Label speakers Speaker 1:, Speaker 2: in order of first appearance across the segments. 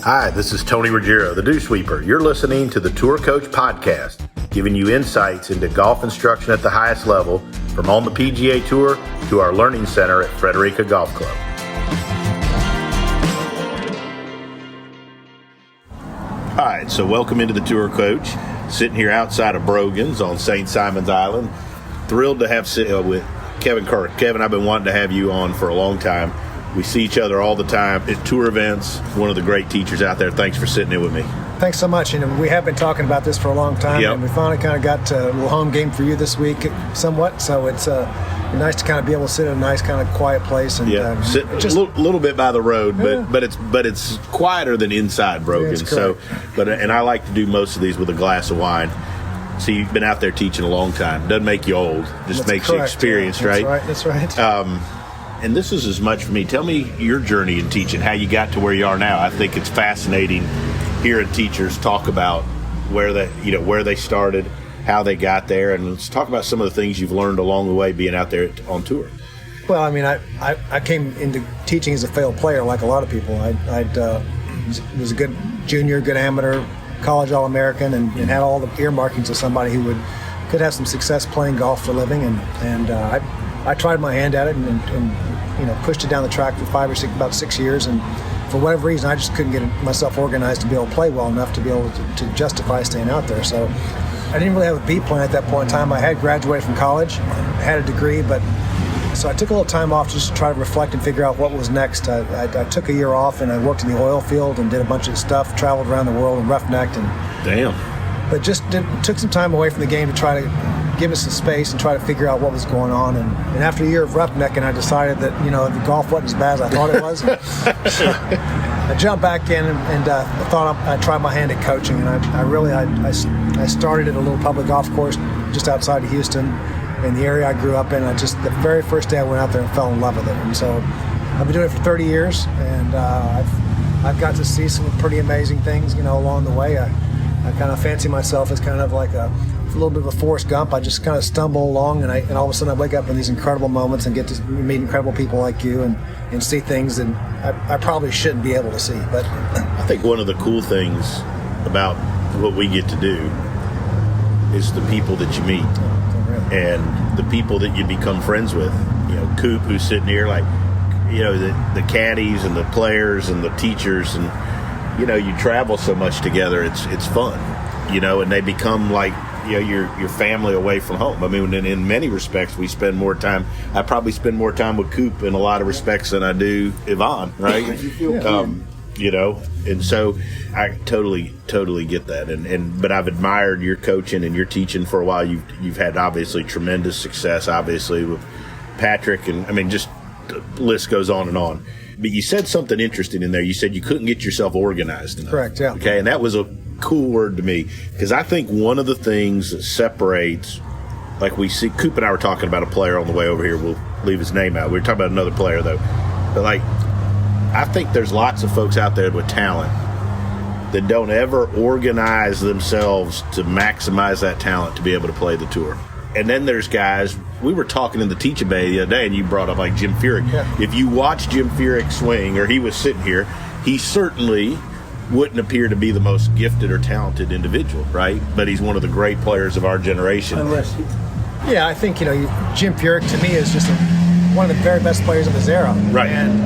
Speaker 1: Hi, this is Tony Ruggiero, the Dew Sweeper. You're listening to the Tour Coach Podcast, giving you insights into golf instruction at the highest level, from on the PGA Tour to our learning center at Frederica Golf Club. All right, so welcome into the Tour Coach. Sitting here outside of Brogan's on St. Simon's Island. Thrilled to have with Kevin Kirk. Kevin, I've been wanting to have you on for a long time. We see each other all the time at tour events. One of the great teachers out there. Thanks for sitting in with me.
Speaker 2: Thanks so much. We have been talking about this for a long time,
Speaker 1: Yep.
Speaker 2: And we finally kind of got a little home game for you this week, somewhat. So it's nice to kind of be able to sit in a nice, kind of quiet place and
Speaker 1: sit just a little bit by the road, but it's quieter than inside Brogan.
Speaker 2: Yeah,
Speaker 1: and I like to do most of these with a glass of wine. So you've been out there teaching a long time. Doesn't make you old, just makes you experienced, right?
Speaker 2: That's right.
Speaker 1: And this is as much for me. Tell me your journey in teaching, how you got to where you are now. I think it's fascinating hearing teachers talk about where they started, how they got there, and let's talk about some of the things you've learned along the way being out there on tour.
Speaker 2: Well, I came into teaching as a failed player, like a lot of people. I was a good junior, good amateur, college All-American, and had all the earmarkings of somebody who could have some success playing golf for a living, and I tried my hand at it and pushed it down the track for about 6 years, and for whatever reason I just couldn't get myself organized to be able to play well enough to be able to justify staying out there. So I didn't really have a B plan at that point in time. I had graduated from college, had a degree, so I took a little time off just to try to reflect and figure out what was next. I took a year off and I worked in the oil field and did a bunch of stuff, traveled around the world and rough-necked. But just took some time away from the game to try to give us some space and try to figure out what was going on. And after a year of roughnecking, I decided that, the golf wasn't as bad as I thought it was. So I jumped back in and thought I'd try my hand at coaching. And I started at a little public golf course just outside of Houston in the area I grew up in. The very first day I went out there and fell in love with it. And so I've been doing it for 30 years, and I've got to see some pretty amazing things, along the way. I kind of fancy myself as kind of like a little bit of a Forrest Gump. I just kind of stumble along, and all of a sudden I wake up in these incredible moments and get to meet incredible people like you and see things that I probably shouldn't be able to see. But
Speaker 1: I think one of the cool things about what we get to do is the people that you meet and the people that you become friends with. Coop, who's sitting here, like, the caddies and the players and the teachers, and you travel so much together. It's fun, and they become like your family away from home. I mean, in many respects, we spend more time. I probably spend more time with Coop in a lot of respects than I do Yvonne, right? And so I totally get that. But I've admired your coaching and your teaching for a while. You've had obviously tremendous success, obviously with Patrick, and just the list goes on and on. But you said something interesting in there. You said you couldn't get yourself organized enough.
Speaker 2: Correct, yeah.
Speaker 1: Okay, and that was a cool word to me, because I think one of the things that separates, like we see, Coop and I were talking about a player on the way over here. We'll leave his name out. We were talking about another player, though. But, I think there's lots of folks out there with talent that don't ever organize themselves to maximize that talent to be able to play the tour. And then there's guys, we were talking in the teaching bay the other day, and you brought up like Jim Furyk.
Speaker 2: Yeah.
Speaker 1: If you watch Jim Furyk swing, or he was sitting here, he certainly wouldn't appear to be the most gifted or talented individual, right? But he's one of the great players of our generation.
Speaker 2: Yeah, I think, Jim Furyk to me is just one of the very best players of his era.
Speaker 1: Right.
Speaker 2: And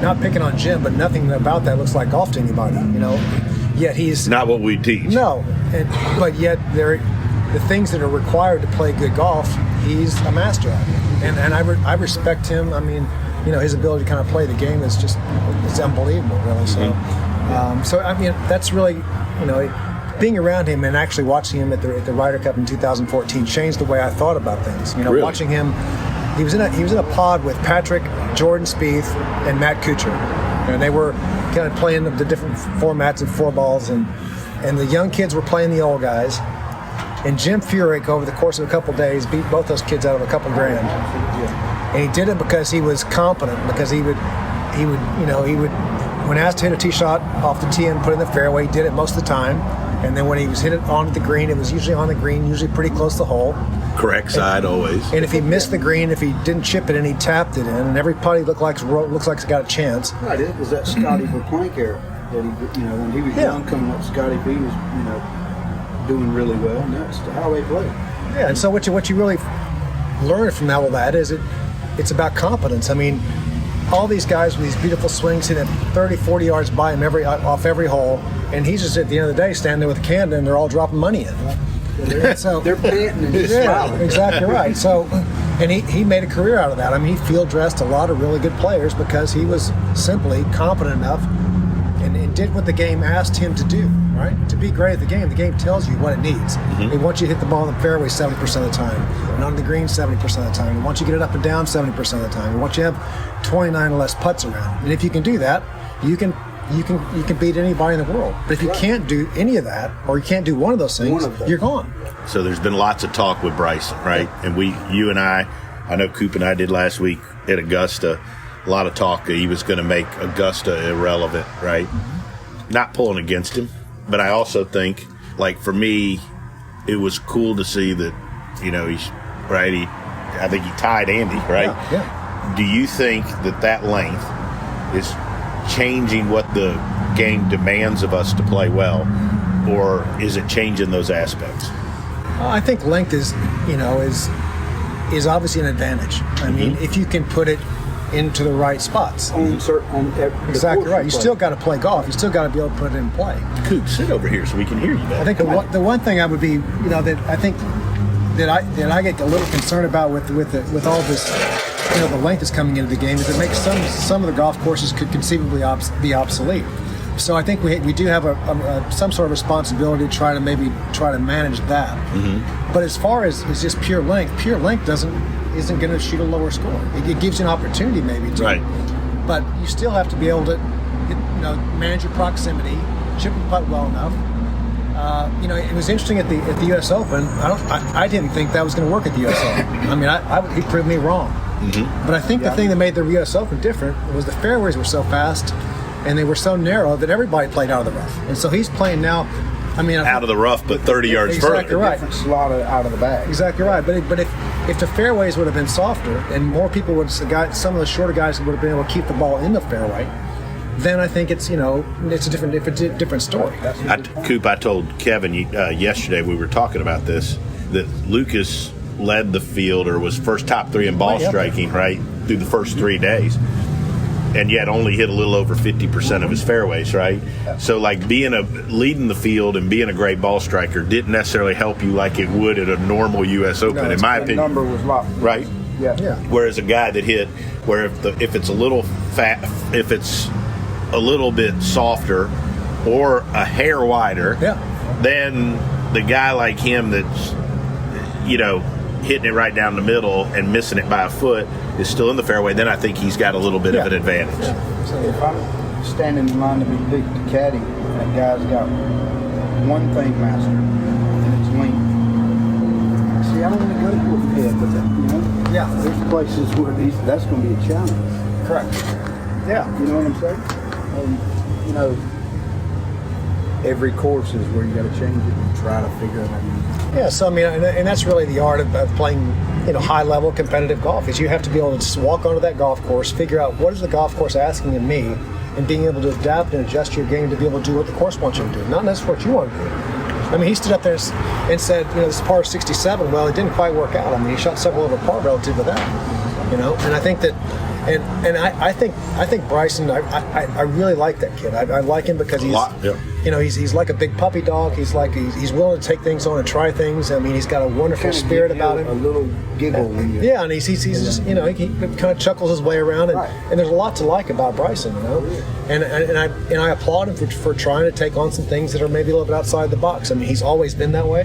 Speaker 2: not picking on Jim, but nothing about that looks like golf to anybody, Yet he's
Speaker 1: not what we teach.
Speaker 2: No, but yet the things that are required to play good golf, he's a master at it. And I respect him. His ability to kind of play the game is it's unbelievable, really. So, that's really, being around him and actually watching him at the Ryder Cup in 2014 changed the way I thought about things.
Speaker 1: Really?
Speaker 2: Watching him, he was in a pod with Patrick, Jordan Spieth, and Matt Kuchar, and they were kind of playing the different formats of 4 balls, and the young kids were playing the old guys. And Jim Furyk, over the course of a couple days, beat both those kids out of a couple grand. And he did it because he was competent, because he would, when asked to hit a tee shot off the tee and put it in the fairway, he did it most of the time. And then when he was hit it onto the green, it was usually on the green, usually pretty close to the hole.
Speaker 1: Correct side always.
Speaker 2: And if he missed the green, if he didn't chip it in, he tapped it in, and every putt he looks like it's got a chance.
Speaker 3: Right, it was that Scotty for Plank era. that he, when he was young, coming up, Scotty B was, doing really well, and that's how they play.
Speaker 2: Yeah, and so what you really learn from all of that is it's about confidence. I mean, all these guys with these beautiful swings hitting 30, 40 yards by him off every hole, and he's just at the end of the day standing there with a candid, and they're all dropping money in. So
Speaker 3: they're panting and just smiling.
Speaker 2: Exactly right. So, and he made a career out of that. I mean, he field dressed a lot of really good players because he was simply confident enough and did what the game asked him to do. Right? To be great at the game tells you what it needs.
Speaker 1: Mm-hmm.
Speaker 2: It wants you to hit the ball in the fairway 70% of the time, and on the green 70% of the time. It wants you to get it up and down 70% of the time. It wants you to have 29 or less putts around. And if you can do that, you can beat anybody in the world. But if you can't do any of that, or you can't do one of those things, you're gone.
Speaker 1: So there's been lots of talk with Bryson, right? And you and I know Coop and I did last week at Augusta, a lot of talk that he was going to make Augusta irrelevant, right? Mm-hmm. Not pulling against him. But I also think, like, for me, it was cool to see that, he's right. I think he tied Andy, right?
Speaker 2: Yeah.
Speaker 1: Do you think that length is changing what the game demands of us to play well, or is it changing those aspects?
Speaker 2: I think length is obviously an advantage. I mean, if you can put it into the right spots. Exactly right. You still got to play golf. You still got to be able to put it in play.
Speaker 1: Coop, sit over here so we can hear you better.
Speaker 2: I think the one thing I would be, that I think that I get a little concerned about with all this, the length that's coming into the game is it makes some of the golf courses could conceivably be obsolete. So I think we do have some sort of responsibility to try to manage that. Mm-hmm. But as far as just pure length isn't going to shoot a lower score. It gives you an opportunity maybe to.
Speaker 1: Right.
Speaker 2: But you still have to be able to, manage your proximity, chip and putt well enough. It was interesting at the U.S. Open. I didn't think that was going to work at the U.S. Open. I mean, he proved me wrong. Mm-hmm. But I think the thing that made the U.S. Open different was the fairways were so fast and they were so narrow that everybody played out of the rough. And so he's playing now. Out
Speaker 1: of the rough, but 30 yards
Speaker 2: exactly
Speaker 1: further.
Speaker 2: Right.
Speaker 3: Different slot out of the bag.
Speaker 2: Exactly right. But if the fairways would have been softer and more people some of the shorter guys would have been able to keep the ball in the fairway, then I think it's it's a different story.
Speaker 1: Coop, I told Kevin yesterday we were talking about this that Lucas led the field or was first top three in ball striking right through the first 3 days. And yet only hit a little over 50% of his fairways, right? So, like, leading the field and being a great ball striker didn't necessarily help you like it would at a normal U.S. Open, in my opinion.
Speaker 3: The number was locked.
Speaker 1: Right?
Speaker 3: Yeah.
Speaker 1: Whereas a guy that hit, where if it's a little fat, if it's a little bit softer or a hair wider, then the guy like him that's, hitting it right down the middle and missing it by a foot is still in the fairway, then I think he's got a little bit of an advantage.
Speaker 3: Yeah. So if I'm standing in line to be picked to caddy, and that guy's got one thing mastered, and it's length. See, I don't want to go to the head with that, there's places where that's going to be a challenge.
Speaker 2: Correct. Yeah.
Speaker 3: You know what I'm saying? Every course is where you got to change it and try to figure it out.
Speaker 2: Yeah, so and that's really the art of playing, high-level competitive golf. Is you have to be able to just walk onto that golf course, figure out what is the golf course asking of me, and being able to adapt and adjust your game to be able to do what the course wants you to do, not necessarily what you want to do. He stood up there and said, this is par 67. Well, it didn't quite work out. He shot several over par relative to that. And I think that. And I think Bryson. I really like that kid. I like him because he's like a big puppy dog. He's willing to take things on and try things. He's got a wonderful spirit about him.
Speaker 3: A little giggle.
Speaker 2: And he's just he kind of chuckles his way around, and there's a lot to like about Bryson. And I applaud him for trying to take on some things that are maybe a little bit outside the box. He's always been that way.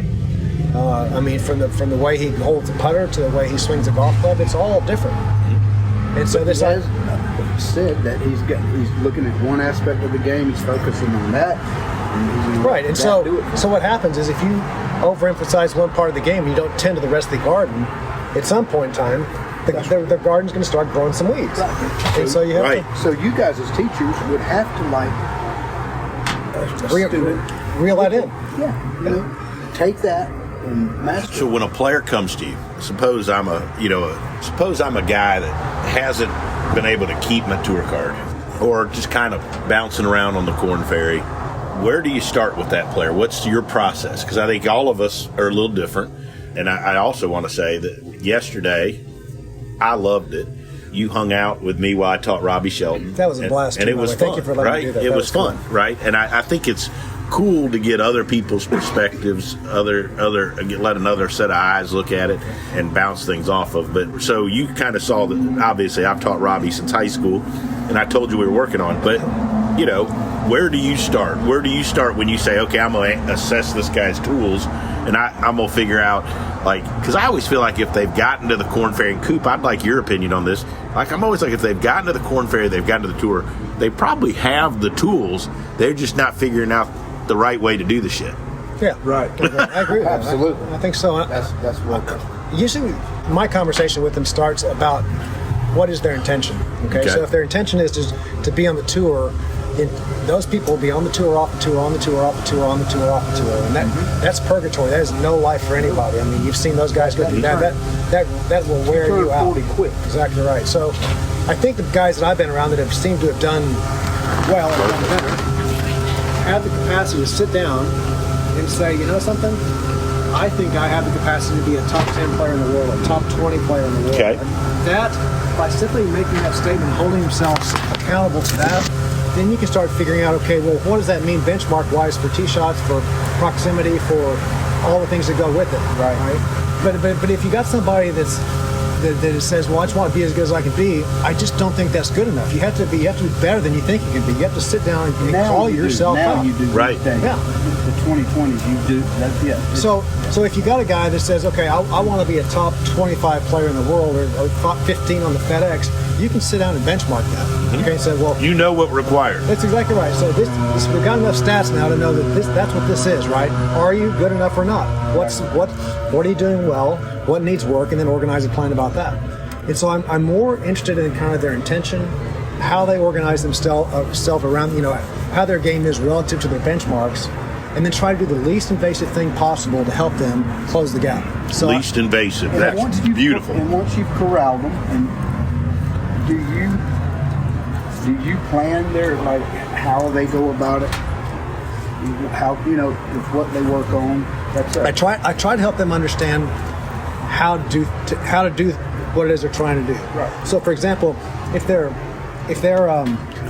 Speaker 2: From the way he holds the putter to the way he swings the golf club, it's all different. And so this
Speaker 3: has said that he's looking at one aspect of the game, he's focusing on that.
Speaker 2: Right, and so what happens is if you overemphasize one part of the game and you don't tend to the rest of the garden, at some point in time, the garden's going to start growing some weeds. Right. And so you have to.
Speaker 3: So you guys as teachers would have to
Speaker 2: reel that in.
Speaker 3: Yeah. Take that.
Speaker 1: So when a player comes to you, suppose I'm a guy that hasn't been able to keep my tour card, or just kind of bouncing around on the Corn Ferry, where do you start with that player? What's your process? Because I think all of us are a little different. And I also want to say that yesterday, I loved it. You hung out with me while I taught Robbie Shelton.
Speaker 2: That was a blast.
Speaker 1: And it was fun.
Speaker 2: Thank you for letting me do that.
Speaker 1: It was fun, right? And I think it's cool to get other people's perspectives, let another set of eyes look at it and bounce things off of. But so you kind of saw that. Obviously, I've taught Robbie since high school, and I told you we were working on it. But where do you start? Where do you start when you say, okay, I'm going to assess this guy's tools, and I'm going to figure out, because I always feel like if they've gotten to the Corn Ferry, and Coop, I'd like your opinion on this. I'm always like, if they've gotten to the Corn Ferry, they've gotten to the tour, they probably have the tools. They're just not figuring out the right way to do the shit.
Speaker 2: Yeah, right. I agree with that.
Speaker 3: Absolutely.
Speaker 2: I think so.
Speaker 3: That's what.
Speaker 2: Usually, my conversation with them starts about what is their intention. Okay? So if their intention is to be on the tour, then those people will be on the tour, off the tour, on the tour, off the tour, on the tour, off the tour, and that's purgatory. That is no life for anybody. I mean, you've seen those guys go through that. That will wear you out.
Speaker 3: Quick.
Speaker 2: Exactly right. So, I think the guys that I've been around that have seemed to have done well and done better have the capacity to sit down and say, you know something? I think I have the capacity to be a top 10 player in the world, a top 20 player in the world.
Speaker 1: Okay.
Speaker 2: That, by simply making that statement, holding themselves accountable to that, then you can start figuring out, okay, well, what does that mean benchmark-wise for tee shots, for proximity, for all the things that go with it, right? But if you got somebody that says, well, I just want to be as good as I can be, I just don't think that's good enough. You have to be better than you think you can be. You have to sit down and call yourself out.
Speaker 3: Now you do.
Speaker 1: Right.
Speaker 2: Yeah.
Speaker 3: The 2020s, you do. That's it.
Speaker 2: So if you got a guy that says, okay, I want to be a top 25 player in the world or top 15 on the FedEx, you can sit down and benchmark that.
Speaker 1: Mm-hmm.
Speaker 2: Okay, and say, well,
Speaker 1: you know what required.
Speaker 2: that's exactly right. So we've got enough stats now to know that that's what this is, right? Are you good enough or not? What are you doing well? What needs work, and then organize a plan about that. And so I'm more interested in kind of their intention, how they organize themselves around, how their game is relative to their benchmarks, and then try to do the least invasive thing possible to help them close the gap. So
Speaker 1: Least invasive. That's beautiful.
Speaker 3: And once you've corralled them, and do you plan their how they go about it? How with what they work on?
Speaker 2: I try to help them understand how to do what it is they're trying to do.
Speaker 3: Right.
Speaker 2: So, for example, if they're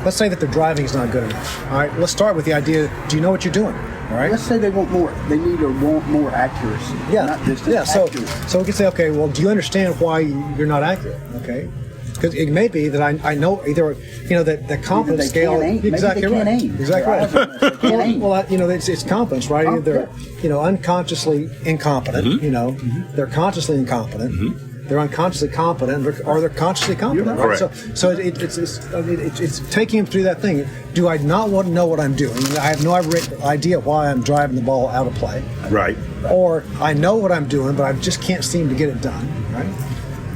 Speaker 2: let's say that their driving is not good enough. All right, let's start with the idea. Do you know what you're doing? All right.
Speaker 3: Let's say they want more. They need or want more accuracy.
Speaker 2: Yeah.
Speaker 3: Not just accuracy.
Speaker 2: So we can say, okay, well, do you understand why you're not accurate? Okay. Because it may be that I know either that the confidence scale. Exactly right. Exactly right. Well, it's competence, right? Either they're unconsciously incompetent.
Speaker 1: Mm-hmm.
Speaker 2: They're consciously incompetent.
Speaker 1: Mm-hmm.
Speaker 2: They're unconsciously competent, or they're consciously competent. Right? So it's taking them through that thing. Do I not want to know what I'm doing? I have no idea why I'm driving the ball out of play.
Speaker 1: Right.
Speaker 2: Or I know what I'm doing, but I just can't seem to get it done. Right.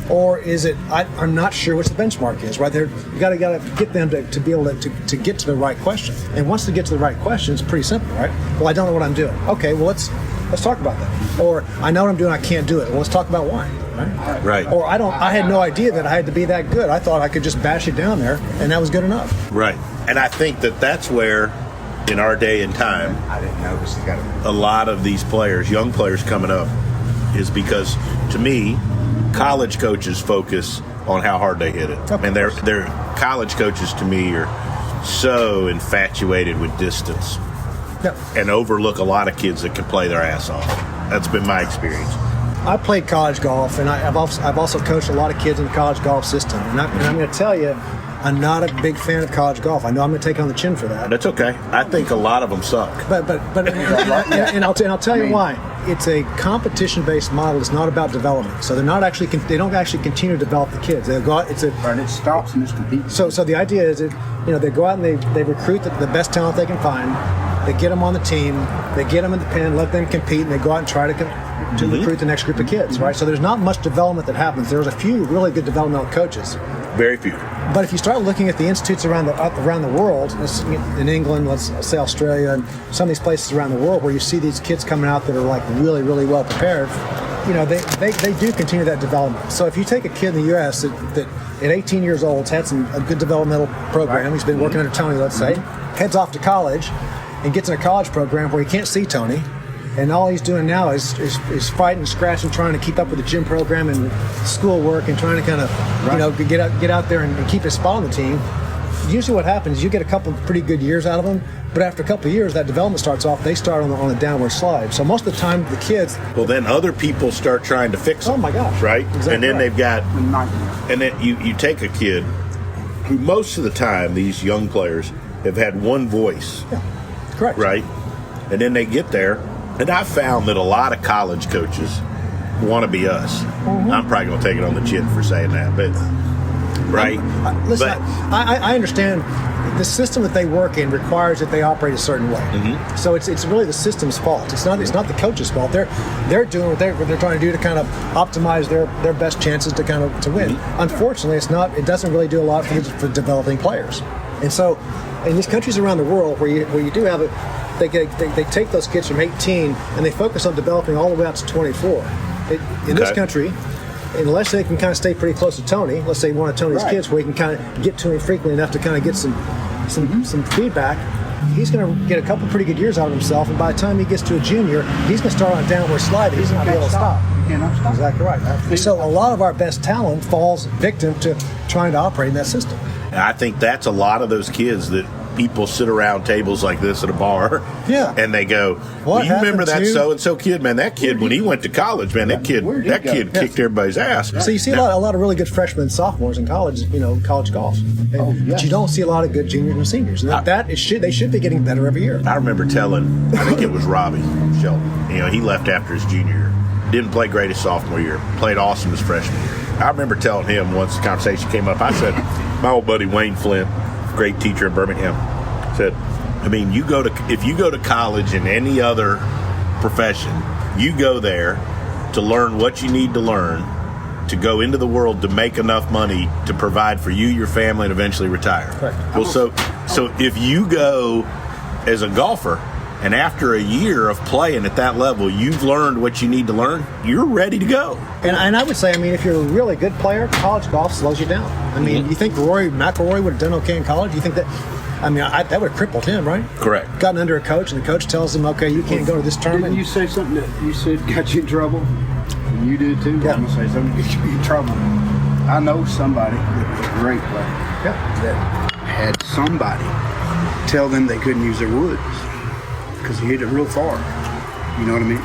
Speaker 2: Or is it I'm not sure what the benchmark is, right? You got to get them to be able to get to the right question. And once they get to the right question, it's pretty simple, right? Well, I don't know what I'm doing. Okay, well let's talk about that. Or I know what I'm doing, I can't do it. Well, let's talk about why.
Speaker 1: Right.
Speaker 2: Or I had no idea that I had to be that good. I thought I could just bash it down there, and that was good enough.
Speaker 1: Right. And I think that's where, in our day and time,
Speaker 3: I didn't notice.
Speaker 1: A lot of these players, young players coming up, is because, to me, college coaches focus on how hard they hit it. And their college coaches, to me, are so infatuated with distance and overlook a lot of kids that can play their ass off. That's been my experience.
Speaker 2: I played college golf, and I've also coached a lot of kids in the college golf system. And I'm going to tell you, I'm not a big fan of college golf. I know I'm going to take on the chin for that.
Speaker 1: That's okay. I think a lot of them suck.
Speaker 2: But and I'll tell you why. It's a competition-based model. It's not about development. So they don't actually continue to develop the kids. They go out.
Speaker 3: And it stops and it's competing.
Speaker 2: So the idea is that they go out and they recruit the best talent they can find. They get them on the team. They get them in the pen, let them compete, and they go out and try to recruit the next group of kids, right? So there's not much development that happens. There's a few really good developmental coaches.
Speaker 1: Very few.
Speaker 2: But if you start looking at the institutes around the world, in England, let's say Australia, and some of these places around the world where you see these kids coming out that are like really, really well prepared, they do continue that development. So if you take a kid in the U.S. that at 18 years old has had a good developmental program, he's been working under Tony, let's say, heads off to college and gets in a college program where he can't see Tony, and all he's doing now is fighting, scratching, trying to keep up with the gym program and schoolwork and trying to kind of get out there and keep his spot on the team. Usually what happens is you get a couple of pretty good years out of them, but after a couple of years, that development starts off, they start on a downward slide. So most of the time, the kids...
Speaker 1: Well, then other people start trying to fix them.
Speaker 2: Oh, my gosh.
Speaker 1: Right?
Speaker 2: Exactly
Speaker 1: and then
Speaker 2: right.
Speaker 1: they've got... And then you take a kid who most of the time, these young players have had one voice.
Speaker 2: Yeah, correct.
Speaker 1: Right? And then they get there, and I found that a lot of college coaches want to be us.
Speaker 2: Mm-hmm.
Speaker 1: I'm probably going to take it on the chin for saying that, but... Right?
Speaker 2: Listen,
Speaker 1: but,
Speaker 2: I understand the system that they work in requires that they operate a certain way.
Speaker 1: Mm-hmm.
Speaker 2: So it's really the system's fault. It's not the coach's fault. They're doing what they're trying to do to kind of optimize their best chances to win.
Speaker 1: Mm-hmm.
Speaker 2: Unfortunately, it doesn't really do a lot for developing players. And so in these countries around the world where you do have they take those kids from 18 and they focus on developing all the way out to 24. In this country, unless they can kind of stay pretty close to Tony, let's say one of Tony's kids, where he can kind of get to him frequently enough to kind of get some feedback, he's going to get a couple pretty good years out of himself, and by the time he gets to a junior, he's going to start on a downward slide that he's not able to stop. Exactly right. So a lot of our best talent falls victim to trying to operate in that system.
Speaker 1: I think that's a lot of those kids that people sit around tables like this at a bar, and they go, well, you remember that so-and-so kid, man? That kid, when he went to college, man, that kid kicked everybody's ass.
Speaker 2: So you see a lot of really good freshmen and sophomores in college, college golf. But you don't see a lot of good juniors and seniors. And they should be getting better every year.
Speaker 1: I remember telling, I think it was Robbie Shelton, he left after his junior year. Didn't play great his sophomore year. Played awesome his freshman year. I remember telling him once the conversation came up, I said, my old buddy Wayne Flint, great teacher in Birmingham, said, if you go to college in any other profession, you go there to learn what you need to learn to go into the world to make enough money to provide for you, your family, and eventually retire.
Speaker 2: Correct.
Speaker 1: Well, so if you go as a golfer, and after a year of playing at that level, you've learned what you need to learn, you're ready to go.
Speaker 2: And I would say, if you're a really good player, college golf slows you down. You think Rory McIlroy would have done okay in college? You think that... that would have crippled him, right?
Speaker 1: Correct.
Speaker 2: Gotten under a coach, and the coach tells him, okay, you can't go to this tournament.
Speaker 3: Didn't you say something that you said got you in trouble? And you did too?
Speaker 2: Yeah.
Speaker 3: I'm going to say something that got you in trouble. I know somebody that was a great player that had somebody tell them they couldn't use their woods because he hit it real far. You know what I mean?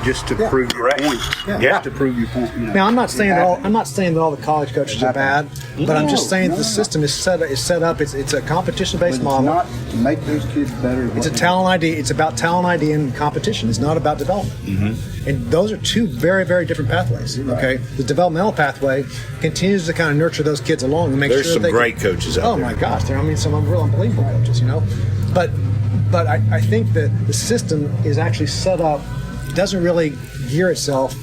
Speaker 3: Just to prove your point.
Speaker 2: Yeah.
Speaker 3: To prove your point.
Speaker 2: Now, I'm not saying that all the college coaches are bad, but I'm just saying the system is set up. It's a competition-based model.
Speaker 3: Not to make those kids better.
Speaker 2: It's a talent ID. It's about talent ID and competition. It's not about development. Mm-hmm. And those are two very, very different pathways. Right. Okay, the developmental pathway continues to kind of nurture those kids along and make
Speaker 1: There's
Speaker 2: sure
Speaker 1: some great coaches out there.
Speaker 2: Oh my gosh, some real unbelievable coaches. But I think that the system is actually set up, doesn't really gear itself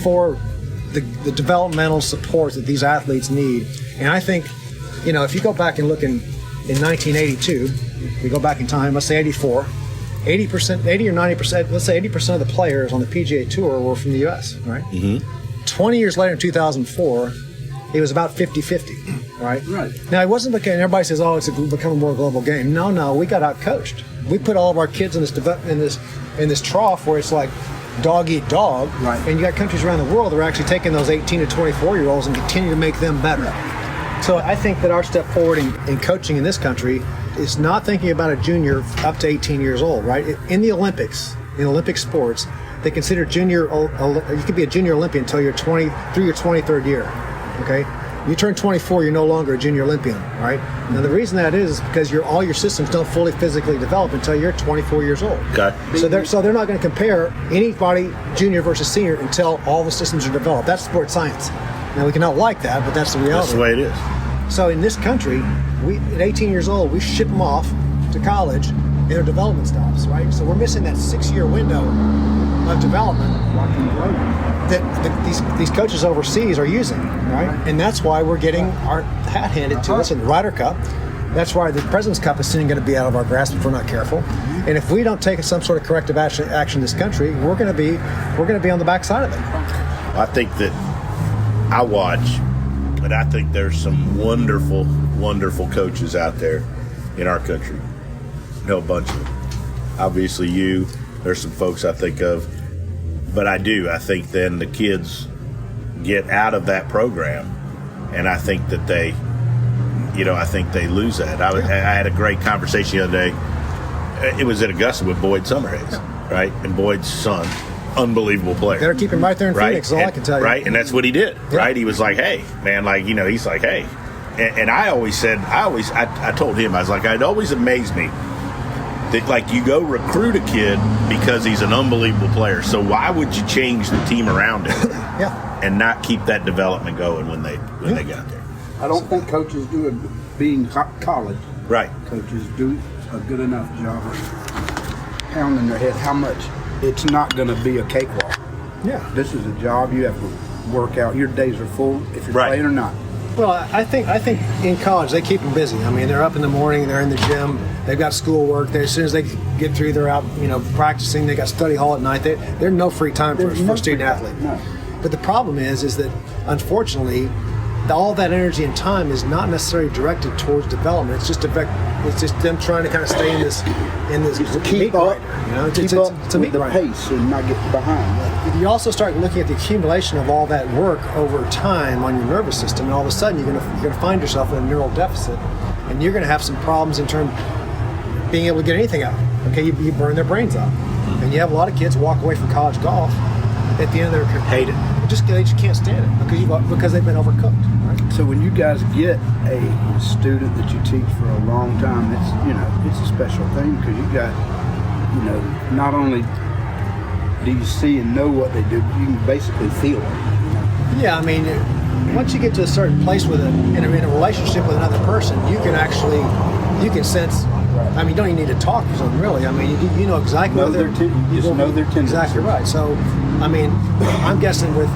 Speaker 2: for the developmental support that these athletes need. And I think, if you go back and look in 1982, we go back in time, let's say 84, 80 or 90%, let's say 80% of the players on the PGA Tour were from the U.S., right? Mm-hmm. 20 years later in 2004, it was about 50-50, right? Right. Now, it wasn't because everybody says, it's become a more global game. No, we got out-coached. We put all of our kids in this trough where it's like dog eat dog, right? And you got countries around the world that are actually taking those 18 to 24-year-olds and continue to make them better. So I think that our step forward in coaching in this country is not thinking about a junior up to 18 years old, right? In the Olympics, in Olympic sports, they consider you could be a junior Olympian until you're 20 through your 23rd year. Okay, you turn 24, you're no longer a junior Olympian, right? Now the reason that is because all your systems don't fully physically develop until you're 24 years old. Okay. So they're not going to compare anybody junior versus senior until all the systems are developed. That's sports science. Now we cannot like that, but that's the reality.
Speaker 1: That's the way it is.
Speaker 2: So in this country, at 18 years old, we ship them off to college and their development stops, right? So we're missing that 6-year window of development that these coaches overseas are using, right? And that's why we're getting our hat handed to us in the Ryder Cup. That's why the President's Cup is soon going to be out of our grasp if we're not careful. And if we don't take some sort of corrective action in this country, we're going to be on the backside of it.
Speaker 1: I think that I watch, but I think there's some wonderful, wonderful coaches out there in our country. No, a bunch of them. Obviously, there's some folks I think of, but I think then the kids get out of that program, and I think that they lose that. I had a great conversation the other day. It was at Augusta with Boyd Summerhays, right? And Boyd's son, unbelievable player.
Speaker 2: Better keep him right there in Phoenix, all I can tell you.
Speaker 1: Right, and that's what he did, right? He was like, hey, man, he's like, hey. And I told him, I was like, it always amazed me that, like, you go recruit a kid because he's an unbelievable player. So why would you change the team around him and not keep that development going when they got there?
Speaker 3: I don't think coaches do it being college.
Speaker 1: Right.
Speaker 3: Coaches do a good enough job of pounding their head how much it's not going to be a cakewalk.
Speaker 2: Yeah.
Speaker 3: This is a job you have to work out. Your days are full if you're playing or not.
Speaker 2: Well, I think in college they keep them busy. I mean, they're up in the morning, they're in the gym, they've got schoolwork. As soon as they get through, they're out, practicing. They got study hall at night. There's no free time for a student athlete.
Speaker 3: No.
Speaker 2: But the problem is that unfortunately, all that energy and time is not necessarily directed towards development. It's just them trying to kind of stay in this
Speaker 3: keep
Speaker 2: meat
Speaker 3: up,
Speaker 2: grinder.
Speaker 3: Keep up with the pace and not get behind.
Speaker 2: You also start looking at the accumulation of all that work over time on your nervous system, and all of a sudden you're going to find yourself in a neural deficit, and you're going to have some problems in terms of being able to get anything out. Okay, you burn their brains out, and you have a lot of kids walk away from college golf at the end of their career.
Speaker 1: Hate it.
Speaker 2: They just can't stand it because they've been overcooked. Right?
Speaker 3: So when you guys get a student that you teach for a long time, it's a special thing because you got, not only do you see and know what they do, you can basically feel it.
Speaker 2: Yeah, I mean, once you get to a certain place in a relationship with another person, you can sense. I mean, you don't even need to talk to them, really. I mean, you know exactly
Speaker 3: know their tendencies.
Speaker 2: Exactly right. So, I mean, I'm guessing with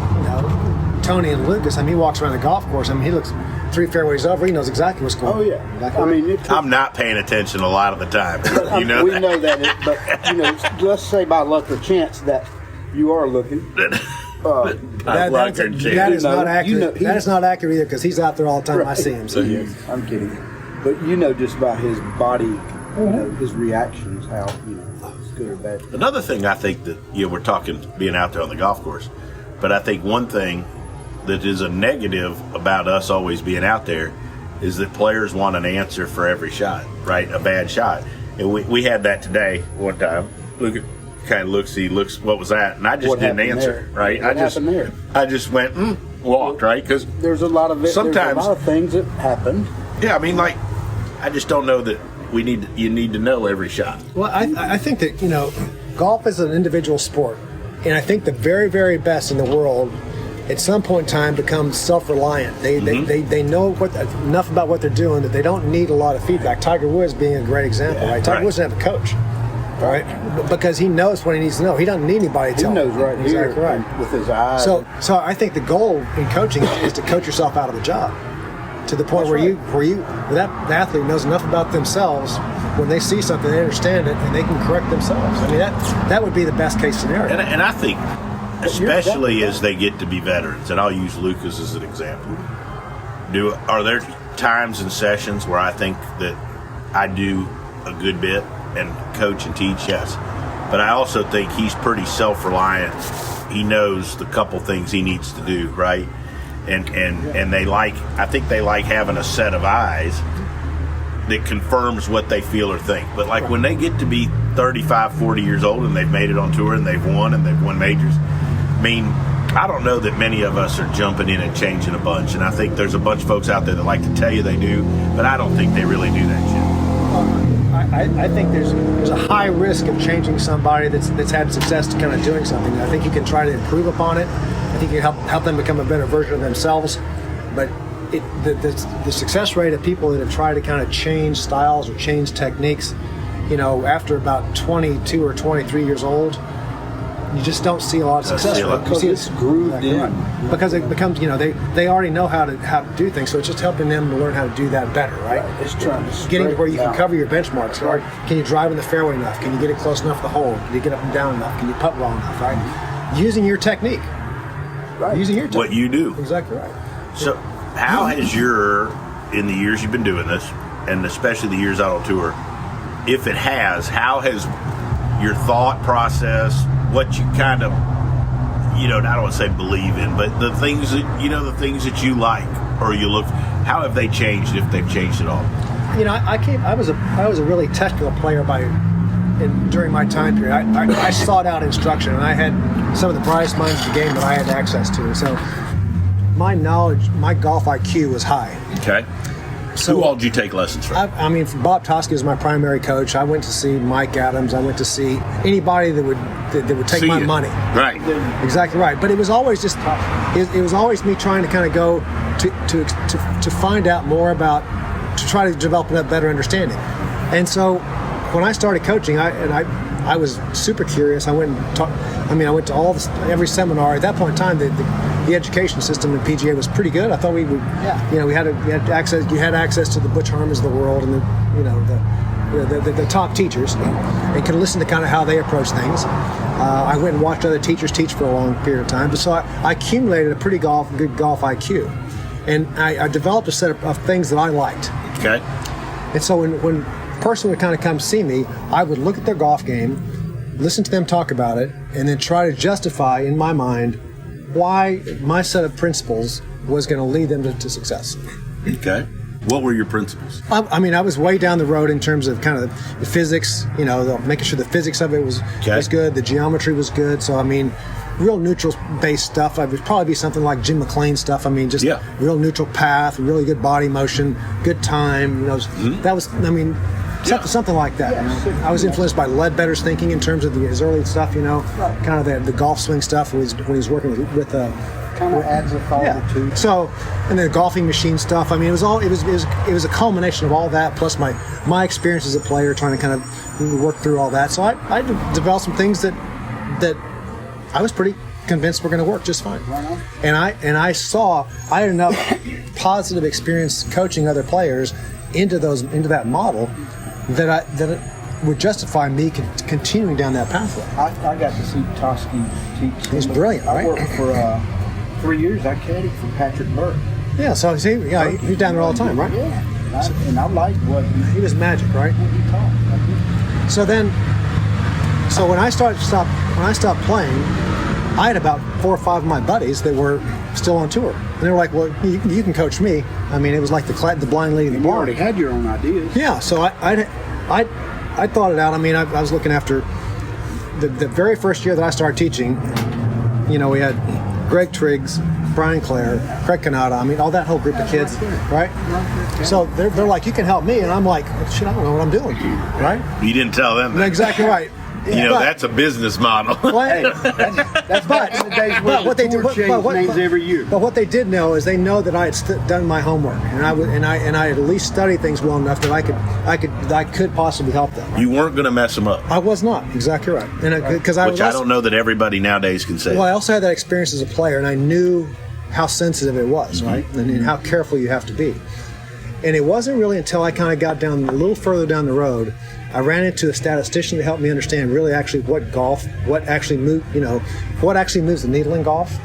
Speaker 2: Tony and Lucas, I mean, he walks around the golf course. I mean, he looks 3 fairways over. He knows exactly what's going on.
Speaker 3: Oh yeah. I mean,
Speaker 1: I'm not paying attention a lot of the time.
Speaker 3: We know that. But let's say by luck or chance that you are looking.
Speaker 2: That is not accurate. That is not accurate either because he's out there all the time. Right. I see him. So
Speaker 3: yes, I'm kidding. But just by his body, his reactions, how it's good or bad.
Speaker 1: Another thing I think that we're talking being out there on the golf course, but I think one thing that is a negative about us always being out there is that players want an answer for every shot, right? A bad shot. And we had that today one time. Look, kind of looks, what was that? And I just didn't answer, right?
Speaker 3: What happened there?
Speaker 1: I just went, walked, right? Because
Speaker 3: there's a lot of things that happened.
Speaker 1: Yeah, I mean, I just don't know that you need to know every shot.
Speaker 2: Well, I think that, golf is an individual sport. And I think the very, very best in the world at some point in time become self-reliant. They know enough about what they're doing that they don't need a lot of feedback. Tiger Woods being a great example, right? Tiger Woods doesn't have a coach, right? Because he knows what he needs to know. He doesn't need anybody to tell him.
Speaker 3: He knows right
Speaker 2: exactly
Speaker 3: here
Speaker 2: right.
Speaker 3: with his eyes.
Speaker 2: So I think the goal in coaching is to coach yourself out of the job to the point where the athlete knows enough about themselves. When they see something, they understand it, and they can correct themselves. I mean, that would be the best case scenario.
Speaker 1: And I think, especially as they get to be veterans, and I'll use Lucas as an example. Are there times and sessions where I think that I do a good bit and coach and teach? Yes. But I also think he's pretty self-reliant. He knows the couple things he needs to do, right? And I think they like having a set of eyes that confirms what they feel or think. But when they get to be 35, 40 years old and they've made it on tour and they've won majors, I mean, I don't know that many of us are jumping in and changing a bunch. And I think there's a bunch of folks out there that like to tell you they do, but I don't think they really do that shit.
Speaker 2: I think there's a high risk of changing somebody that's had success to kind of doing something. I think you can try to improve upon it. I think you can help them become a better version of themselves. But the success rate of people that have tried to kind of change styles or change techniques, after about 22 or 23 years old, you just don't see a lot of success.
Speaker 1: see a lot.
Speaker 2: You see
Speaker 3: It's grooved in.
Speaker 2: because it becomes, they already know how to do things, so it's just helping them to learn how to do that better, right?
Speaker 3: It's trying to
Speaker 2: Getting to where you can
Speaker 3: straighten
Speaker 2: cover your benchmarks, right? Can you drive in the fairway enough? Can you get it close enough to the hole? Can you get up and down enough? Can you putt well enough, right? Using your technique.
Speaker 3: Right.
Speaker 2: Using your technique.
Speaker 1: What you do.
Speaker 2: Exactly right.
Speaker 1: So, how has in the years you've been doing this, and especially the years out on tour, if it has, how has your thought process, what you kind of, I don't want to say believe in, but the things that you like or you look, how have they changed, if they've changed at all?
Speaker 2: I was a really technical player during my time period. I sought out instruction, and I had some of the brightest minds of the game that I had access to. So my knowledge, my golf IQ was high.
Speaker 1: Okay.
Speaker 2: So,
Speaker 1: who all did you take lessons from?
Speaker 2: Bob Toski was my primary coach. I went to see Mike Adams. I went to see anybody that would take my money.
Speaker 1: Right.
Speaker 2: Exactly right. But it was always just it was always me trying to kind of go to find out more about, to try to develop a better understanding. And so when I started coaching, I was super curious. I went and taught. I went to every seminar. At that point in time, the education system in PGA was pretty good. I thought we would, we had access. You had access to the Butch Harmons of the world and the top teachers, and could listen to kind of how they approach things. I went and watched other teachers teach for a long period of time. But so I accumulated a pretty good golf IQ, and I developed a set of things that I liked.
Speaker 1: Okay.
Speaker 2: And so when a person would kind of come see me, I would look at their golf game, listen to them talk about it, and then try to justify in my mind why my set of principles was going to lead them to success.
Speaker 1: Okay. What were your principles?
Speaker 2: I was way down the road in terms of kind of the physics, making sure the physics of it was good, the geometry was good. So, real neutral-based stuff. I would probably be something like Jim McLean stuff. Real neutral path, really good body motion, good time. That was, something like that. I was influenced by Ledbetter's thinking in terms of his early stuff. Kind of the golf swing stuff when he was working with
Speaker 3: kind of adds a thought or two.
Speaker 2: So, and the golfing machine stuff. It was a culmination of all that, plus my experience as a player, trying to kind of work through all that. So I developed some things that I was pretty convinced were going to work just fine.
Speaker 3: Right on.
Speaker 2: And I had enough positive experience coaching other players into that model that it would justify me continuing down that pathway.
Speaker 3: I got to see Toski teach.
Speaker 2: He's brilliant, right?
Speaker 3: I worked for 3 years. I caddied for Patrick Burke.
Speaker 2: Yeah, so see, he's down there all the time, right?
Speaker 3: Yeah, and I liked what
Speaker 2: he was magic, right?
Speaker 3: What he taught.
Speaker 2: So when I stopped playing, I had about 4 or 5 of my buddies that were still on tour, and they were like, "Well, you can coach me." It was like the blind leading the
Speaker 3: You
Speaker 2: blind.
Speaker 3: already had your own ideas.
Speaker 2: Yeah, so I thought it out. I was looking after the very first year that I started teaching. We had Greg Triggs, Brian Clare, Craig Canada. All that whole group of kids, right? So they're like, "You can help me," and I'm like, "Shit, I don't know what I'm doing," right?
Speaker 1: You didn't tell them that.
Speaker 2: Exactly right.
Speaker 1: That's a business model.
Speaker 3: Hey, that's back in the days where
Speaker 2: what they
Speaker 3: the tour changed names every year.
Speaker 2: But what they did know is they know that I had done my homework, and I had at least studied things well enough that I could possibly help them.
Speaker 1: You weren't going to mess them up.
Speaker 2: I was not, exactly right, and because
Speaker 1: I don't know that everybody nowadays can say.
Speaker 2: Well, I also had that experience as a player, and I knew how sensitive it was, right, and how careful you have to be. And it wasn't really until I kind of got down a little further down the road, I ran into a statistician to help me understand really actually what actually moves the needle in golf.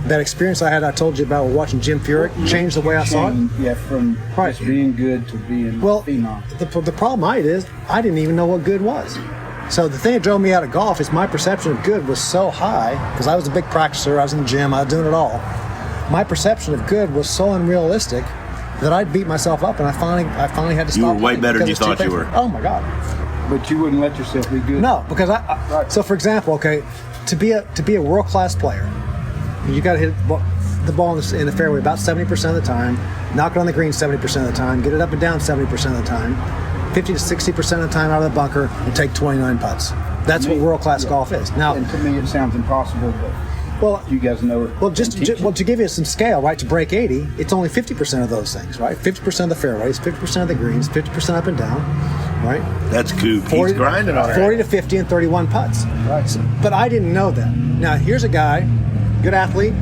Speaker 2: That experience I told you about watching Jim Furyk changed the way I saw it.
Speaker 3: Yeah, from just being good to being phenom.
Speaker 2: The problem I had is I didn't even know what good was. So the thing that drove me out of golf is my perception of good was so high, because I was a big practicer, I was in the gym, I was doing it all. My perception of good was so unrealistic that I'd beat myself up, and I finally had to stop.
Speaker 1: You were way better than you thought you were.
Speaker 2: Oh my God!
Speaker 3: But you wouldn't let yourself be good.
Speaker 2: No, because So for example, to be a world class player, you got to hit the ball in the fairway about 70% of the time, knock it on the green 70% of the time, get it up and down 70% of the time, 50 to 60% of the time out of the bunker, and take 29 putts. That's what world class golf is. Now,
Speaker 3: and to me, it sounds impossible, but.
Speaker 2: Well,
Speaker 3: you guys know it.
Speaker 2: Well, to give you some scale, right? To break 80, it's only 50% of those things, right? 50% of the fairways, 50% of the greens, 50% up and down, right?
Speaker 1: That's Coop. He's grinding on
Speaker 2: 40 to 50 and 31 putts.
Speaker 3: Right.
Speaker 2: But I didn't know that. Now, here's a guy, good athlete,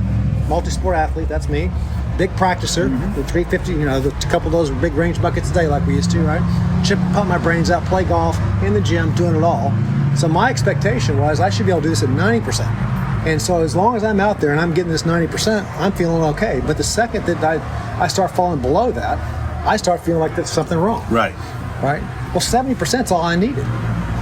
Speaker 2: multi-sport athlete, that's me, big practicer, with 350, a couple of those big range buckets a day like we used to, right? Chip, pump my brains out, play golf, in the gym, doing it all. So my expectation was I should be able to do this at 90%. And so as long as I'm out there and I'm getting this 90%, I'm feeling okay. But the second that I start falling below that, I start feeling like there's something wrong.
Speaker 1: Right.
Speaker 2: Right? Well, 70% is all I needed.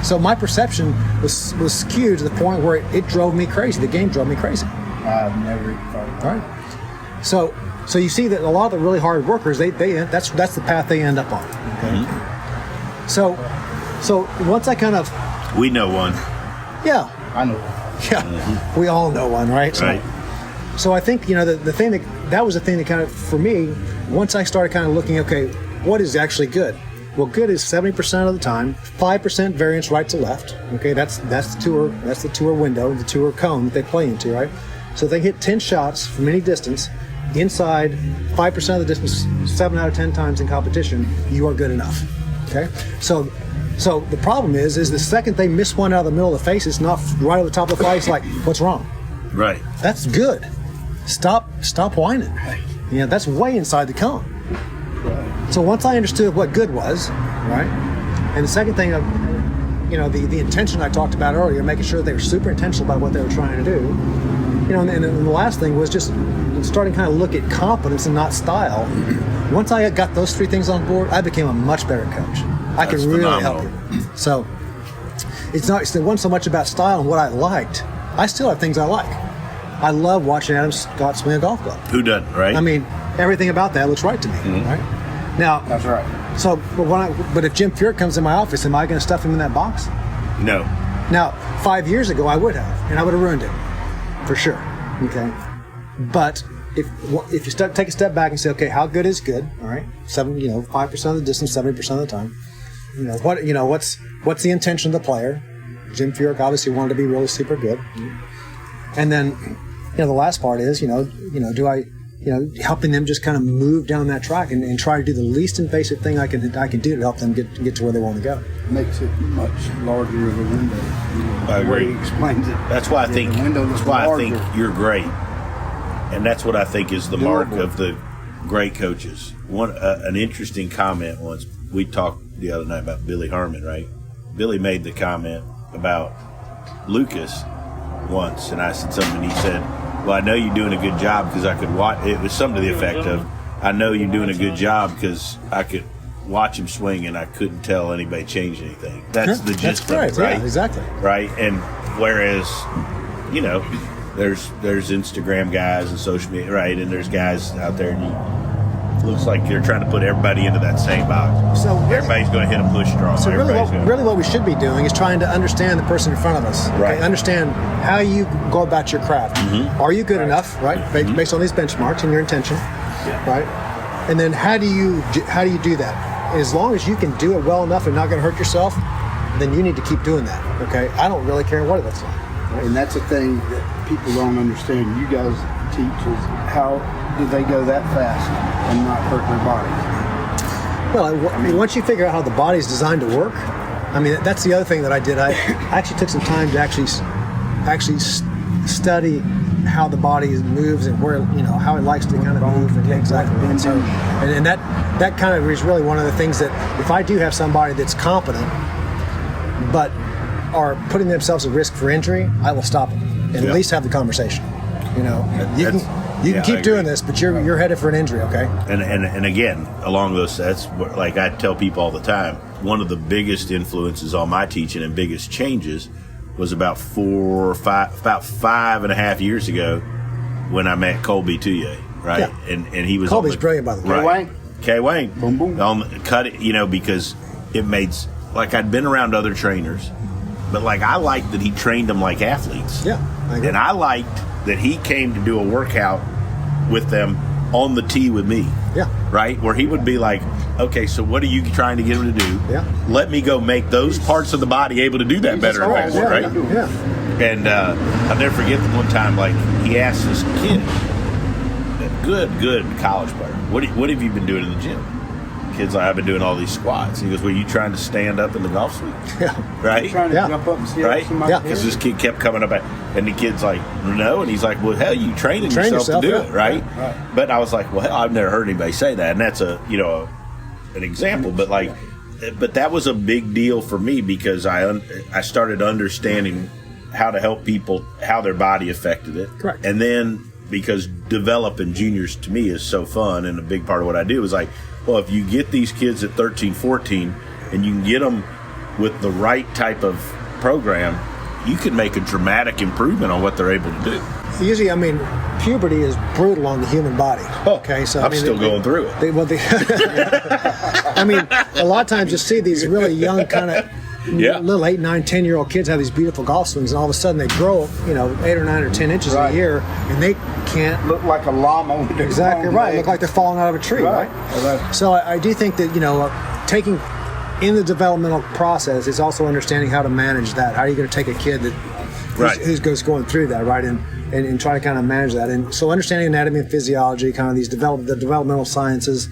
Speaker 2: So my perception was skewed to the point where it drove me crazy. The game drove me crazy.
Speaker 3: I've never even thought of that.
Speaker 2: Right? So you see that a lot of the really hard workers, that's the path they end up on. Okay?
Speaker 1: Mm-hmm.
Speaker 2: So once I kind of...
Speaker 1: We know one.
Speaker 2: Yeah.
Speaker 3: I know.
Speaker 2: Yeah. We all know one, right?
Speaker 1: Right.
Speaker 2: So I think, the thing that was the thing that kind of, for me, once I started kind of looking, okay, what is actually good? Well, good is 70% of the time, 5% variance right to left. Okay, that's the tour window, the tour cone that they play into, right? So if they hit 10 shots from any distance, inside 5% of the distance, 7 out of 10 times in competition, you are good enough. Okay? So the problem is the second they miss one out of the middle of the face, it's not right over the top of the fly, it's like, what's wrong?
Speaker 1: Right.
Speaker 2: That's good. Stop whining. That's way inside the cone. So once I understood what good was, right, and the second thing, the intention I talked about earlier, making sure they were super intentional about what they were trying to do, and the last thing was just starting to kind of look at competence and not style. Once I got those three things on board, I became a much better coach. I could really help you. So it wasn't so much about style and what I liked. I still have things I like. I love watching Adam Scott swing a golf club.
Speaker 1: Who doesn't, right?
Speaker 2: I mean, everything about that looks right to me, right? Now,
Speaker 3: That's right.
Speaker 2: So, but if Jim Furyk comes in my office, am I going to stuff him in that box?
Speaker 1: No.
Speaker 2: Now, 5 years ago, I would have, and I would have ruined it, for sure. Okay, but if you take a step back and say, okay, how good is good? All right, 5% of the distance, 70% of the time. What's the intention of the player? Jim Furyk obviously wanted to be really super good, and then the last part is do I helping them just kind of move down that track and try to do the least invasive thing I can do to help them get to where they want to go.
Speaker 3: Makes it much larger of a window.
Speaker 1: I agree.
Speaker 3: The way he explains it.
Speaker 1: That's why I think. That's why I think you're great, and that's what I think is the mark of the great coaches. An interesting comment once we talked the other night about Billy Harmon. Right, Billy made the comment about Lucas once, and I said something. And he said, well, I know you're doing a good job because I could watch. It was something to the effect of, I know you're doing a good job because I could watch him swing and I couldn't tell anybody change anything. That's the gist of it, right?
Speaker 2: Yeah, exactly.
Speaker 1: Right? And whereas, there's Instagram guys and social media, right? And there's guys out there, and it looks like you're trying to put everybody into that same box. So everybody's going to hit a push draw.
Speaker 2: So really what we should be doing is trying to understand the person in front of us. Okay?
Speaker 1: Right.
Speaker 2: Understand how you go about your craft.
Speaker 1: Mm-hmm.
Speaker 2: Are you good enough, right? Based on these benchmarks and your intention, right? And then how do you do that? As long as you can do it well enough and not going to hurt yourself, then you need to keep doing that. Okay? I don't really care what it looks like.
Speaker 3: Right? And that's a thing that people don't understand. You guys teach is how do they go that fast and not hurt their body?
Speaker 2: Well, once you figure out how the body is designed to work, that's the other thing that I did. I actually took some time to actually study how the body moves and where how it likes to kind of move. And exactly. And that kind of is really one of the things that if I do have somebody that's competent, but are putting themselves at risk for injury, I will stop them and at least have the conversation. You can keep doing this, but you're headed for an injury, okay?
Speaker 1: And again, along those, that's like I tell people all the time. One of the biggest influences on my teaching and biggest changes was about 5.5 years ago when I met Colby Touye, right?
Speaker 2: Yeah.
Speaker 1: And he was
Speaker 2: Colby's brilliant, by the way.
Speaker 1: Right. K. Wayne.
Speaker 3: Boom, boom.
Speaker 1: Cut it, because it made I'd been around other trainers, but I liked that he trained them like athletes.
Speaker 2: Yeah, I agree.
Speaker 1: And I liked that he came to do a workout with them on the tee with me.
Speaker 2: Yeah.
Speaker 1: Right? Where he would be like, okay, so what are you trying to get him to do?
Speaker 2: Yeah.
Speaker 1: Let me go make those parts of the body able to do that better and faster, right?
Speaker 2: Yeah.
Speaker 1: And I'll never forget the one time, he asked this kid, good college player, what have you been doing in the gym? kid's like, I've been doing all these squats. He goes, well, you trying to stand up in the golf suite?
Speaker 2: Yeah.
Speaker 1: Right?
Speaker 3: Trying to jump up and see
Speaker 1: right?
Speaker 3: somebody
Speaker 1: Because this kid kept coming up, and the kid's like, no. And he's like, well, hell, you training yourself to do it, right? But I was like, well, hell, I've never heard anybody say that. And that's an example. But but that was a big deal for me because I started understanding how to help people, how their body affected it.
Speaker 2: Correct.
Speaker 1: And then because developing juniors to me is so fun, and a big part of what I do is like, well, if you get these kids at 13, 14, and you can get them with the right type of program, you can make a dramatic improvement on what they're able to do.
Speaker 2: Usually, I mean, puberty is brutal on the human body. Okay, so
Speaker 1: I'm still going through it.
Speaker 2: I mean, a lot of times you see these really young kind of little 8, 9, 10-year-old kids have these beautiful golf swings, and all of a sudden they grow, 8 or 9 or 10 inches in a year, and they can't
Speaker 3: look like a llama.
Speaker 2: Exactly right. Look like they're falling out of a tree, right? So I do think that taking in the developmental process is also understanding how to manage that. How are you going to take a kid who's going through that, right? And try to kind of manage that. And so understanding anatomy and physiology, kind of these the developmental sciences.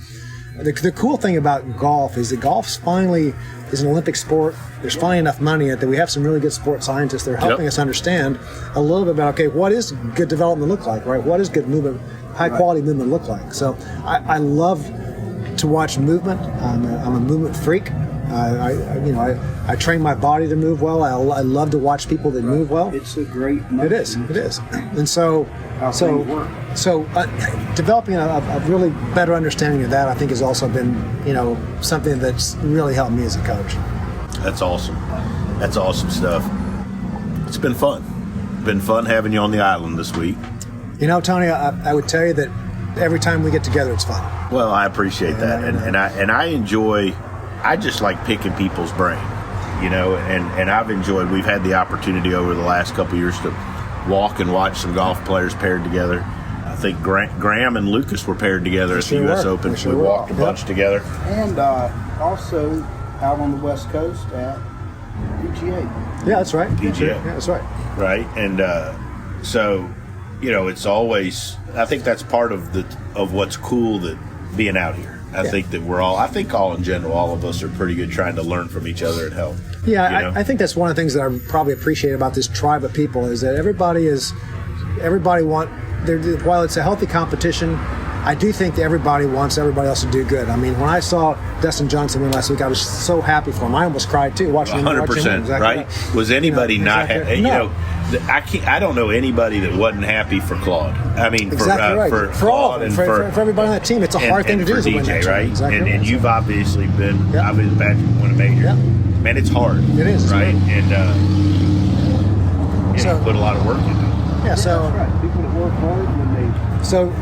Speaker 2: The cool thing about golf is that golf's finally is an Olympic sport. There's finally enough money in it that we have some really good sports scientists that are helping us understand a little bit about, okay, what is good development look like, right? What does good movement, high quality movement look like? So I love to watch movement. I'm a movement freak. I train my body to move well. I love to watch people that move well.
Speaker 3: It's a great
Speaker 2: It is. And so developing a really better understanding of that, I think, has also been, something that's really helped me as a coach.
Speaker 1: That's awesome. That's awesome stuff. It's been fun. Been fun having you on the island this week.
Speaker 2: Tony, I would tell you that every time we get together, it's fun.
Speaker 1: Well, I appreciate that, and I enjoy. I just like picking people's brain, and I've enjoyed. We've had the opportunity over the last couple of years to walk and watch some golf players paired together. I think Graham and Lucas were paired together at the U.S. Open. We walked a bunch together.
Speaker 3: And also out on the West Coast at PGA.
Speaker 2: Yeah, that's right.
Speaker 1: PGA.
Speaker 2: Yeah, that's right.
Speaker 1: Right, and so, it's always. I think that's part of what's cool that being out here. I think that all in general, all of us are pretty good trying to learn from each other and help.
Speaker 2: Yeah, I think that's one of the things that I probably appreciate about this tribe of people is that while it's a healthy competition, I do think that everybody wants everybody else to do good. I mean, when I saw Dustin Johnson win last week, I was so happy for him. I almost cried too watching him.
Speaker 1: 100%,
Speaker 2: exactly
Speaker 1: right? Was anybody not happy?
Speaker 2: No.
Speaker 1: I don't know anybody that wasn't happy for Claude. I mean, for
Speaker 2: Claude and for everybody on that team, it's a hard thing to do.
Speaker 1: For DJ, right?
Speaker 2: Exactly
Speaker 1: and you've obviously been. Obviously, Patrick won a major.
Speaker 2: Yeah.
Speaker 1: Man, it's hard.
Speaker 2: It is,
Speaker 1: right? And you put a lot of work into it.
Speaker 2: Yeah. So
Speaker 3: that's right. People that work hard when they.
Speaker 2: So,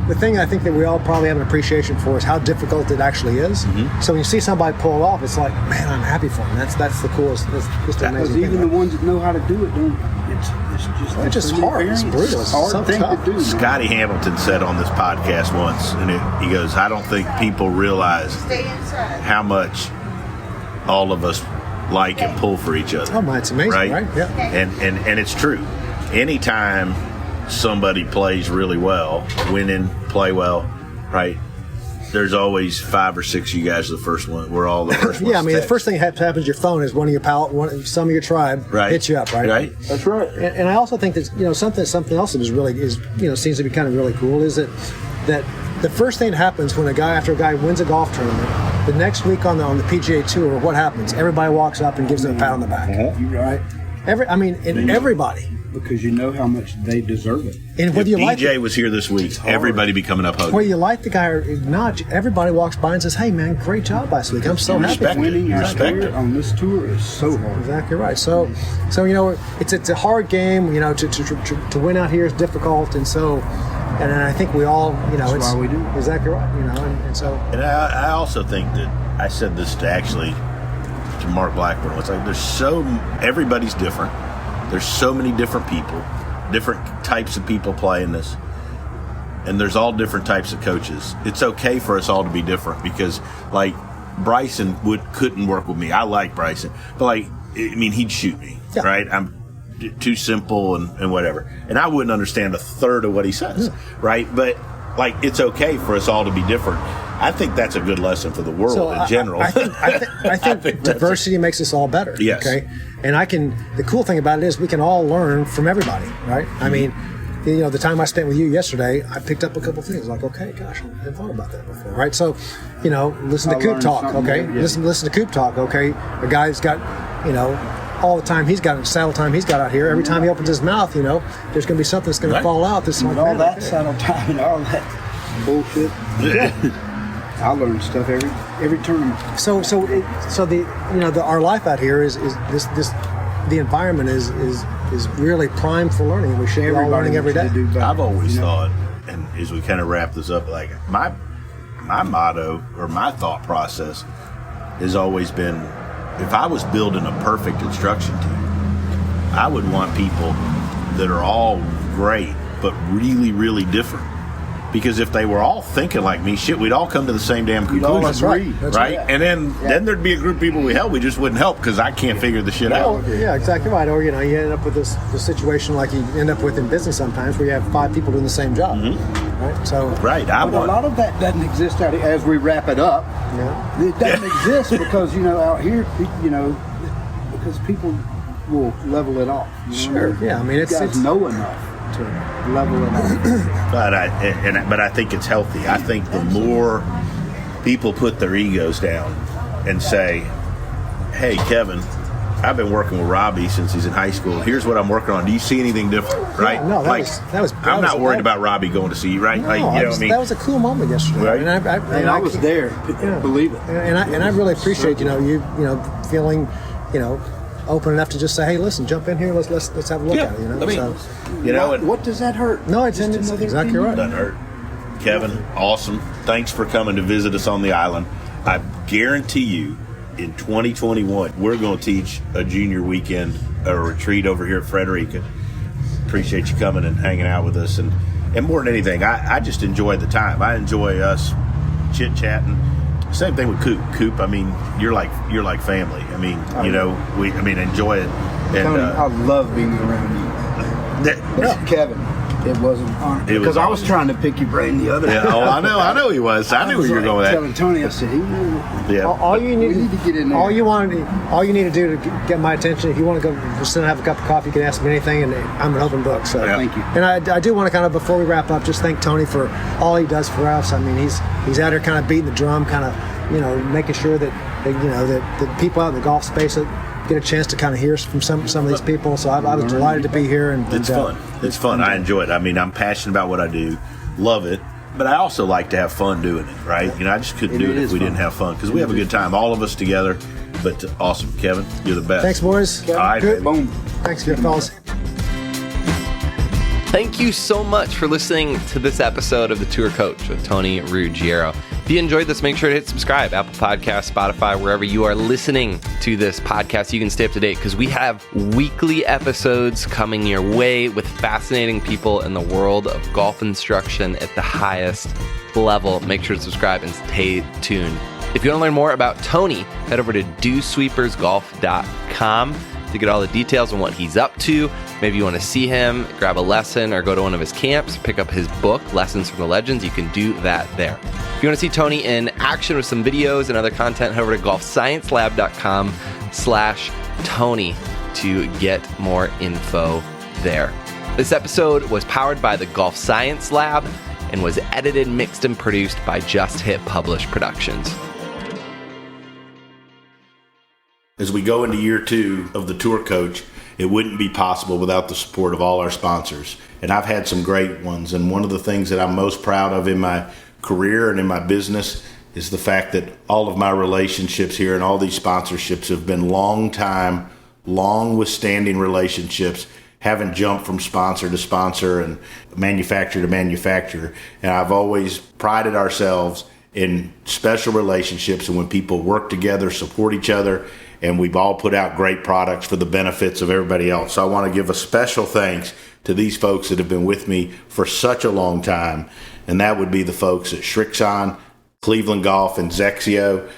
Speaker 2: the thing I think that we all probably have an appreciation for is how difficult it actually is. Mm-hmm. So when you see somebody pull it off, it's like, man, I'm happy for them. That's the coolest. It's just an amazing thing.
Speaker 3: Even the ones that know how to do it,
Speaker 2: it's just hard. It's brutal. It's
Speaker 3: hard thing to do.
Speaker 1: Scotty Hamilton said on this podcast once, and he goes, I don't think people realize how much all of us like and pull for each other.
Speaker 2: Oh, man, it's amazing, right?
Speaker 1: Yeah. And it's true. Anytime somebody plays really well, play well, right? There's always 5 or 6 of you guys. The first one, we're all the first ones.
Speaker 2: Yeah, I mean, the first thing that happens to your phone is one of your some of your tribe hits you up, right?
Speaker 1: Right.
Speaker 3: That's right.
Speaker 2: And I also think that something else that seems to be kind of really cool is that the first thing that happens when after a guy wins a golf tournament, the next week on the PGA Tour, what happens? Everybody walks up and gives them a pat on the back, right? Everybody.
Speaker 3: Because you know how much they deserve it.
Speaker 2: And whether you
Speaker 1: DJ was here this week, everybody be coming up hugging.
Speaker 2: Whether you like the guy or not, everybody walks by and says, "Hey, man, great job last week. I'm so happy."
Speaker 3: Winning on this tour is so hard.
Speaker 2: Exactly right. So it's a hard game. To win out here is difficult, and I think we all,
Speaker 3: that's why we do.
Speaker 2: Exactly right. And so.
Speaker 1: And I also think that I said this to Mark Blackburn. It's like everybody's different. There's so many different people, different types of people playing this, and there's all different types of coaches. It's okay for us all to be different because, like, Bryson couldn't work with me. I like Bryson, but he'd shoot me, right? I'm too simple and whatever, and I wouldn't understand a third of what he says, right? But it's okay for us all to be different. I think that's a good lesson for the world in general.
Speaker 2: I think diversity makes us all better.
Speaker 1: Yes.
Speaker 2: Okay. And the cool thing about it is we can all learn from everybody, right? I mean, the time I spent with you yesterday, I picked up a couple things like, okay, gosh, I hadn't thought about that before, right? So, listen to Coop talk, okay? Listen to Coop talk, okay? A guy's got, all the time saddle time he's got out here. Every time he opens his mouth, there's going to be something that's going to fall out.
Speaker 3: All that saddle time and all that bullshit. I learn stuff every tournament.
Speaker 2: So our life out here is this the environment is really primed for learning. We should be all learning every day.
Speaker 1: I've always thought, and as we kind of wrap this up, like my motto or my thought process has always been, if I was building a perfect instruction team, I would want people that are all great but really, really different. Because if they were all thinking like me, we'd all come to the same damn conclusion.
Speaker 2: That's right.
Speaker 1: And then there'd be a group of people we just wouldn't help because I can't figure the shit out.
Speaker 2: Yeah, exactly right. Or, you end up with this situation like you end up with in business sometimes where you have 5 people doing the same job. Mm-hmm. Right? So,
Speaker 1: right.
Speaker 3: A lot of that doesn't exist out here. As we wrap it up, it doesn't exist because, out here, because people will level it off.
Speaker 2: Sure. Yeah. I mean,
Speaker 3: you guys know enough to level it up.
Speaker 1: But I think it's healthy. I think the more people put their egos down and say, hey, Kevin, I've been working with Robbie since he's in high school. Here's what I'm working on. Do you see anything different? Right?
Speaker 2: Yeah, no,
Speaker 1: I'm not worried about Robbie going to see you, right?
Speaker 2: No, that was a cool moment yesterday.
Speaker 1: Right?
Speaker 2: And I
Speaker 3: was there. Believe it.
Speaker 2: And I really appreciate you feeling open enough to just say, hey, listen, jump in here. Let's have a look at it.
Speaker 3: What does that hurt?
Speaker 2: No, it's exactly right.
Speaker 1: It doesn't hurt. Kevin, awesome. Thanks for coming to visit us on the island. I guarantee you, in 2021, we're going to teach a junior weekend, a retreat over here at Frederica. Appreciate you coming and hanging out with us. And more than anything, I just enjoy the time. I enjoy us chit-chatting. Same thing with Coop. Coop, I mean, you're like family. I mean, enjoy it. And
Speaker 3: Tony, I love being around you. Kevin, it was an honor. Because I was trying to pick your brain the other day.
Speaker 1: I know he was. I knew where you were going with that.
Speaker 3: Telling Tony, I said,
Speaker 2: all you need
Speaker 3: to get in there.
Speaker 2: All you need to do to get my attention, if you want to go just sit and have a cup of coffee, you can ask me anything, and I'm an open book. So
Speaker 3: thank you.
Speaker 2: And I do want to kind of, before we wrap up, just thank Tony for all he does for us. I mean, he's out here kind of beating the drum, kind of making sure that the people out in the golf space get a chance to kind of hear from some of these people. So I was delighted to be here. And
Speaker 1: it's fun. It's fun. I enjoy it. I mean, I'm passionate about what I do, love it, but I also like to have fun doing it, right? I just couldn't do it if we didn't have fun, because we have a good time, all of us together. But awesome, Kevin, you're the best.
Speaker 2: Thanks, boys.
Speaker 1: All right,
Speaker 2: good.
Speaker 3: Boom.
Speaker 2: Thanks, good fellas.
Speaker 4: Thank you so much for listening to this episode of The Tour Coach with Tony Ruggiero. If you enjoyed this, make sure to hit subscribe, Apple Podcasts, Spotify, wherever you are listening to this podcast. You can stay up to date because we have weekly episodes coming your way with fascinating people in the world of golf instruction at the highest level. Make sure to subscribe and stay tuned. If you want to learn more about Tony, head over to dewsweepersgolf.com to get all the details on what he's up to. Maybe you want to see him, grab a lesson, or go to one of his camps, pick up his book, Lessons from the Legends. You can do that there. If you want to see Tony in action with some videos and other content, head over to golfsciencelab.com/Tony to get more info there. This episode was powered by the Golf Science Lab and was edited, mixed, and produced by Just Hit Publish Productions.
Speaker 1: As we go into year 2 of the Tour Coach, it wouldn't be possible without the support of all our sponsors. And I've had some great ones. And one of the things that I'm most proud of in my career and in my business is the fact that all of my relationships here and all these sponsorships have been long withstanding relationships, haven't jumped from sponsor to sponsor and manufacturer to manufacturer. And I've always prided ourselves in special relationships and when people work together, support each other, and we've all put out great products for the benefits of everybody else. So I want to give a special thanks to these folks that have been with me for such a long time, and that would be the folks at Shrixon, Cleveland Golf, and Zexio.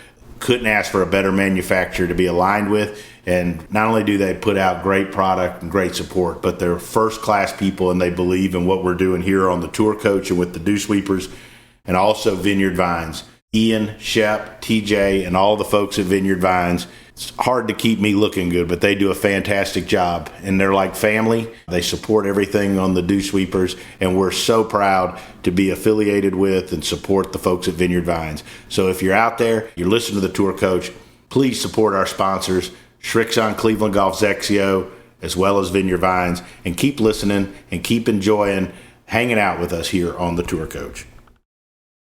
Speaker 1: Couldn't ask for a better manufacturer to be aligned with, and not only do they put out great product and great support, but they're first-class people, and they believe in what we're doing here on the Tour Coach and with the Dew Sweepers, and also Vineyard Vines. Ian, Shep, TJ, and all the folks at Vineyard Vines. It's hard to keep me looking good, but they do a fantastic job. And they're like family. They support everything on the Dew Sweepers, and we're so proud to be affiliated with and support the folks at Vineyard Vines. So if you're out there, you're listening to the Tour Coach, please support our sponsors, Shrixon Cleveland Golf Zexio, as well as Vineyard Vines, and keep listening and keep enjoying hanging out with us here on the Tour Coach.